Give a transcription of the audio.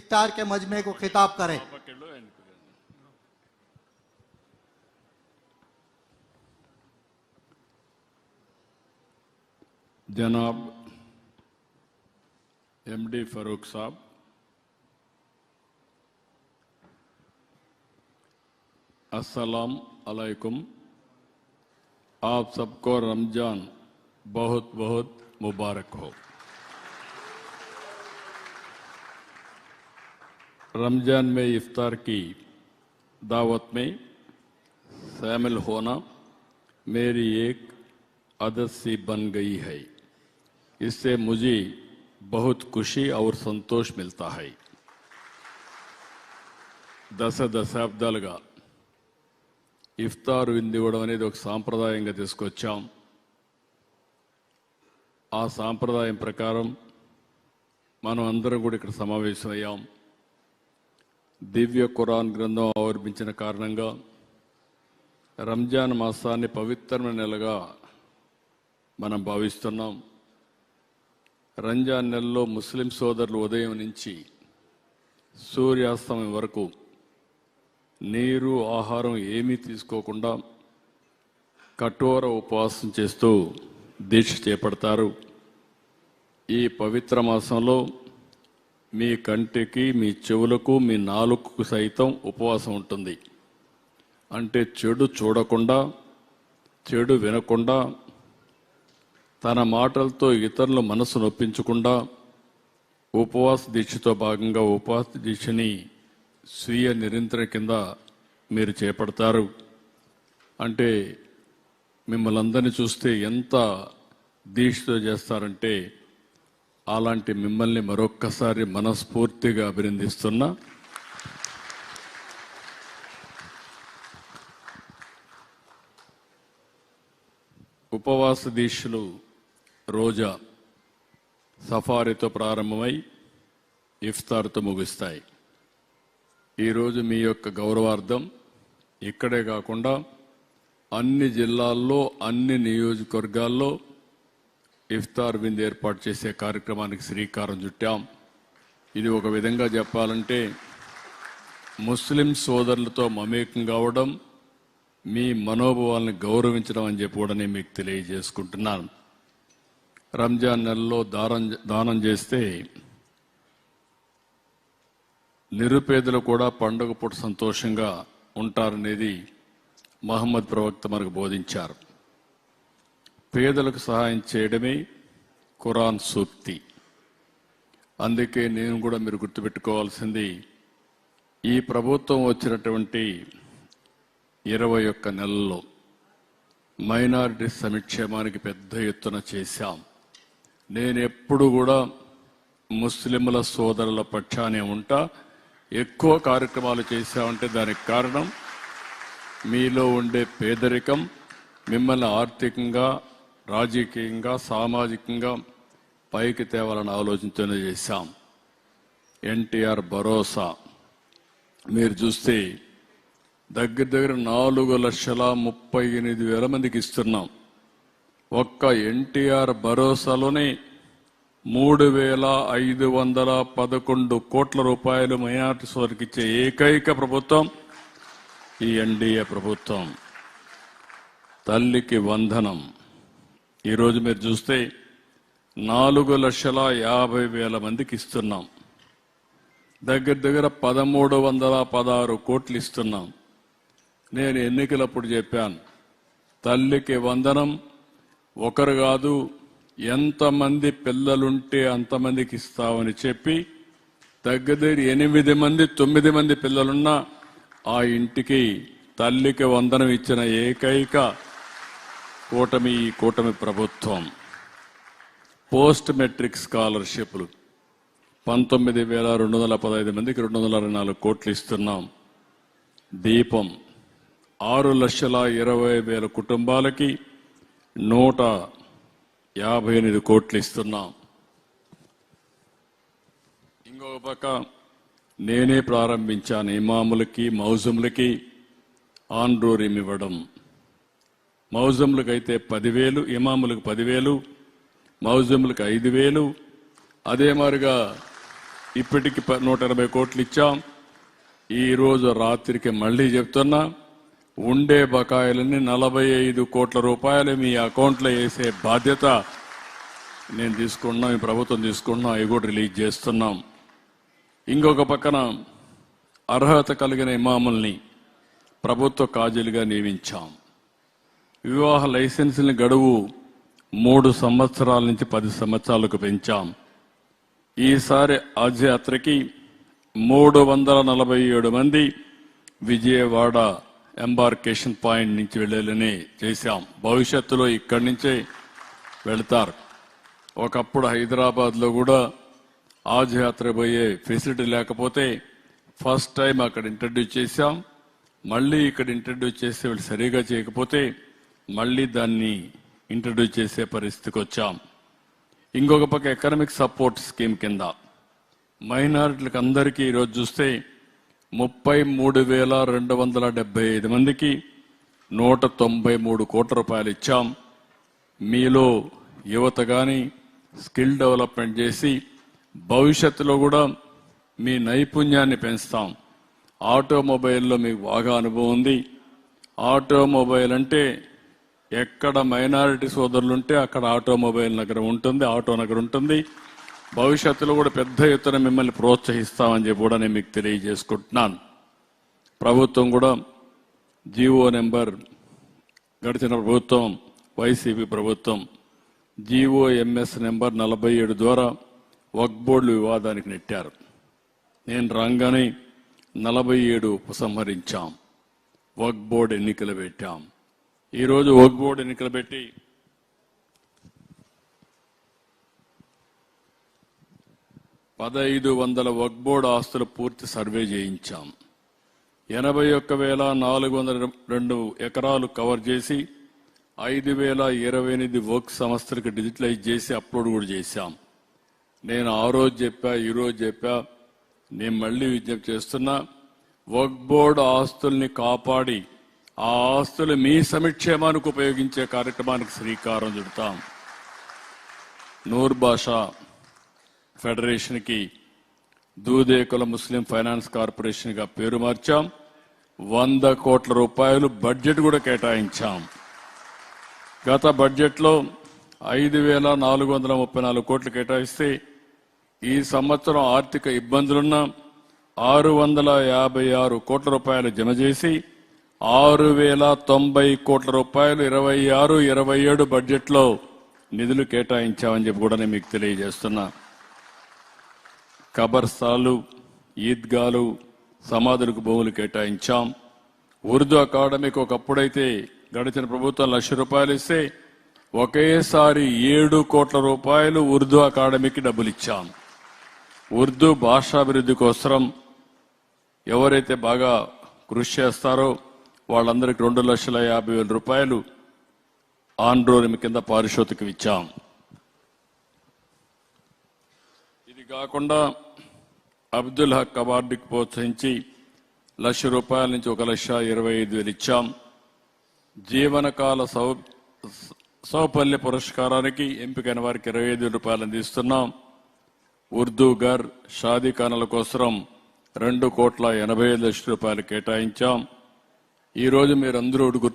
इफ्तार के मजमे को खिताब करें। जनाब एमडी फारूक साहब, अस्सलाम अलैकुम। आप सबको रमजान बहुत बहुत मुबारक हो। रमजान में इफ्तार की दावत में शामिल होना मेरी एक आदत सी बन गई है। इससे मुझे बहुत खुशी और संतोष मिलता है। దశాబ్దాలుగా ఇఫ్తార్ విందు ఇవ్వడం అనేది ఒక సాంప్రదాయంగా తీసుకొచ్చాం. ఆ సాంప్రదాయం ప్రకారం మనం అందరం కూడా ఇక్కడ సమావేశమయ్యాం. దివ్య ఖురాన్ గ్రంథం ఆవిర్భించిన కారణంగా రంజాన్ మాసాన్ని పవిత్రమైన నెలగా మనం భావిస్తున్నాం. రంజాన్ నెలలో ముస్లిం సోదరులు ఉదయం నుంచి సూర్యాస్తమయం వరకు నీరు ఆహారం ఏమీ తీసుకోకుండా కఠోర ఉపవాసం చేస్తూ దీక్ష చేపడతారు. ఈ పవిత్ర మాసంలో మీ కంటికి, మీ చెవులకు, మీ నాలుకకు సైతం ఉపవాసం ఉంటుంది. అంటే చెడు చూడకుండా, చెడు వినకుండా, తన మాటలతో ఇతరుల మనసు నొప్పించకుండా ఉపవాస దీక్షతో భాగంగా ఉపవాస దీక్షని స్వీయ నిరంతర కింద మీరు చేపడతారు. అంటే మిమ్మల్ని అందరినీ చూస్తే ఎంత దీక్షతో చేస్తారంటే అలాంటి మిమ్మల్ని మరొక్కసారి మనస్ఫూర్తిగా అభినందిస్తున్నా. ఉపవాస దీక్షలు రోజా సఫారీతో ప్రారంభమై ఇఫ్తార్తో ముగుస్తాయి. ఈరోజు మీ యొక్క గౌరవార్థం ఇక్కడే కాకుండా అన్ని జిల్లాల్లో, అన్ని నియోజకవర్గాల్లో ఇఫ్తార్ విందు ఏర్పాటు చేసే కార్యక్రమానికి శ్రీకారం చుట్టాం. ఇది ఒక విధంగా చెప్పాలంటే ముస్లిం సోదరులతో మమేకం కావడం, మీ మనోభావాలను గౌరవించడం అని చెప్పి కూడా నేను మీకు తెలియజేసుకుంటున్నాను. రంజాన్ నెలలో దానం చేస్తే నిరుపేదలు కూడా పండుగ పూట సంతోషంగా ఉంటారనేది మహమ్మద్ ప్రవక్త మనకు బోధించారు. పేదలకు సహాయం చేయడమే ఖురాన్ సూక్తి. అందుకే నేను కూడా మీరు గుర్తుపెట్టుకోవాల్సింది, ఈ ప్రభుత్వం వచ్చినటువంటి 21 నెలల్లో మైనారిటీ సంక్షేమానికి పెద్ద ఎత్తున చేశాం. నేను ఎప్పుడు కూడా ముస్లింల సోదరుల పక్షానే ఉంటా. ఎక్కువ కార్యక్రమాలు చేశామంటే దానికి కారణం మీలో ఉండే పేదరికం, మిమ్మల్ని ఆర్థికంగా, రాజకీయంగా, సామాజికంగా పైకి తేవాలని ఆలోచనతోనే చేశాం. ఎన్టీఆర్ భరోసా మీరు చూస్తే దగ్గర 4,38,000 మందికి ఇస్తున్నాం. ఒక్క ఎన్టీఆర్ భరోసాలోనే 3,511 కోట్ల రూపాయలు మైనార్టీ సోదరులకు ఇచ్చే ఏకైక ప్రభుత్వం ఈ ఎన్డీఏ ప్రభుత్వం. తల్లికి వందనం ఈరోజు మీరు చూస్తే 4,50,000 మందికి ఇస్తున్నాం. దగ్గర 1,316 కోట్లు ఇస్తున్నాం. నేను ఎన్నికలప్పుడు చెప్పాను, తల్లికి వందనం ఒకరు కాదు, ఎంతమంది పిల్లలుంటే అంతమందికి ఇస్తామని చెప్పి దగ్గర 8 మంది 9 మంది పిల్లలున్నా ఆ ఇంటికి తల్లికి వందనం ఇచ్చిన ఏకైక కూటమి ఈ కూటమి ప్రభుత్వం. పోస్ట్ మెట్రిక్ స్కాలర్షిప్లు 19,215 మందికి 224 కోట్లు ఇస్తున్నాం. దీపం 6,20,000 కుటుంబాలకి 158 కోట్లు ఇస్తున్నాం. ఇంకొక పక్క నేనే ప్రారంభించాను ఇమాములకి, మౌజుములకి ఆన్రోరియం ఇవ్వడం. మౌజుములకైతే 10,000, ఇమాములకు 10,000, మౌజుములకు 5,000. అదే మాదిరిగా ఇప్పటికి 180 కోట్లు ఇచ్చాం. ఈ రోజు రాత్రికి మళ్లీ చెప్తున్నా, ఉండే బకాయిలన్నీ 45 కోట్ల రూపాయలు మీ అకౌంట్లో వేసే బాధ్యత నేను తీసుకున్నాం, ఈ ప్రభుత్వం తీసుకున్నాం. అవి కూడా రిలీజ్ చేస్తున్నాం. ఇంకొక పక్కన అర్హత కలిగిన ఇమాముల్ని ప్రభుత్వ కాజీలుగా నియమించాం. వివాహ లైసెన్సుల గడువు 3 సంవత్సరాల నుంచి 10 సంవత్సరాలకు పెంచాం. ఈసారి హజ్ యాత్రకి 347 మంది విజయవాడ ఎంబార్కేషన్ పాయింట్ నుంచి వెళ్లేలని చేశాం. భవిష్యత్తులో ఇక్కడి నుంచే వెళ్తారు. ఒకప్పుడు హైదరాబాద్లో కూడా హజ్ యాత్ర పోయే ఫెసిలిటీ లేకపోతే ఫస్ట్ టైం అక్కడ ఇంట్రడ్యూస్ చేశాం. మళ్ళీ ఇక్కడ ఇంట్రడ్యూస్ చేస్తే వీళ్ళు సరిగా చేయకపోతే మళ్ళీ దాన్ని ఇంట్రడ్యూస్ చేసే పరిస్థితికి వచ్చాం. ఇంకొక పక్క ఎకనామిక్ సపోర్ట్ స్కీమ్ కింద మైనారిటీలకు అందరికీ ఈరోజు చూస్తే 33,275 మందికి 193 కోట్ల రూపాయలు ఇచ్చాం. మీలో యువత కానీ స్కిల్ డెవలప్మెంట్ చేసి భవిష్యత్తులో కూడా మీ నైపుణ్యాన్ని పెంచుతాం. ఆటోమొబైల్లో మీకు బాగా అనుభవం ఉంది. ఆటోమొబైల్ అంటే ఎక్కడ మైనారిటీ సోదరులుంటే అక్కడ ఆటోమొబైల్ నగరం ఉంటుంది, ఆటో నగరం ఉంటుంది. భవిష్యత్తులో కూడా పెద్ద ఎత్తున మిమ్మల్ని ప్రోత్సహిస్తామని చెప్పి కూడా నేను మీకు తెలియజేసుకుంటున్నాను. ప్రభుత్వం కూడా జీవో నెంబర్ గడిచిన ప్రభుత్వం వైసీపీ ప్రభుత్వం జీవో ఎంఎస్ నెంబర్ 47 ద్వారా వక్ఫ్ బోర్డులు వివాదానికి నెట్టారు. నేను రాగానే 47 ఉపసంహరించాం. వక్ఫ్ బోర్డు ఎన్నికలు పెట్టాం. ఈరోజు వక్ఫ్ బోర్డు ఎన్నికలు పెట్టి 1500 వక్ఫ్ బోర్డు ఆస్తులు పూర్తి సర్వే చేయించాం. 81,402 ఎకరాలు కవర్ చేసి 5,028 వక్ఫ్ సంస్థలకు డిజిటలైజ్ చేసి అప్లోడ్ కూడా చేశాం. నేను ఆ రోజు చెప్పా, ఈ రోజు చెప్పా, నేను మళ్లీ విజ్ఞప్తి చేస్తున్నా, వక్ఫ్ బోర్డు ఆస్తుల్ని కాపాడి ఆ ఆస్తులు మీ సంక్షేమానికి ఉపయోగించే కార్యక్రమానికి శ్రీకారం చుడతాం. నూర్ బాషా ఫెడరేషన్ కి దూదేకుల ముస్లిం ఫైనాన్స్ కార్పొరేషన్ గా పేరు మార్చాం. 100 కోట్ల రూపాయలు బడ్జెట్ కూడా కేటాయించాం. గత బడ్జెట్ లో 5,434 కోట్లు కేటాయిస్తే ఈ సంవత్సరం ఆర్థిక ఇబ్బందులున్న 656 కోట్ల రూపాయలు జమ చేసి 6,090 కోట్ల రూపాయలు 26-27 బడ్జెట్ లో నిధులు కేటాయించామని చెప్పి కూడా నేను మీకు తెలియజేస్తున్నా. కబర్స్థాలు, ఈద్గాలు, సమాధులకు భూములు కేటాయించాం. ఉర్దూ అకాడమీకి ఒకప్పుడైతే గడిచిన ప్రభుత్వం 1,00,000 రూపాయలు ఇస్తే ఒకేసారి 7 కోట్ల రూపాయలు ఉర్దూ అకాడమీకి డబ్బులు ఇచ్చాం. ఉర్దూ భాషాభివృద్ధి కోసం ఎవరైతే బాగా కృషి చేస్తారో వాళ్ళందరికీ 2,50,000 రూపాయలు ఆండ్రోలిం కింద పారితోషికం ఇచ్చాం. ఇది కాకుండా అబ్దుల్ హక్ అవార్డుకి ప్రోత్సహించి 1,00,000 రూపాయల నుంచి 1,25,000 ఇచ్చాం. జీవనకాల సౌపల్య పురస్కారానికి ఎంపికైన వారికి 25,000 రూపాయలు అందిస్తున్నాం. ఉర్దూ గర్, షాదీ ఖానాల కోసం 2,85,00,000 రూపాయలు కేటాయించాం. ఈ రోజు మీరందరూ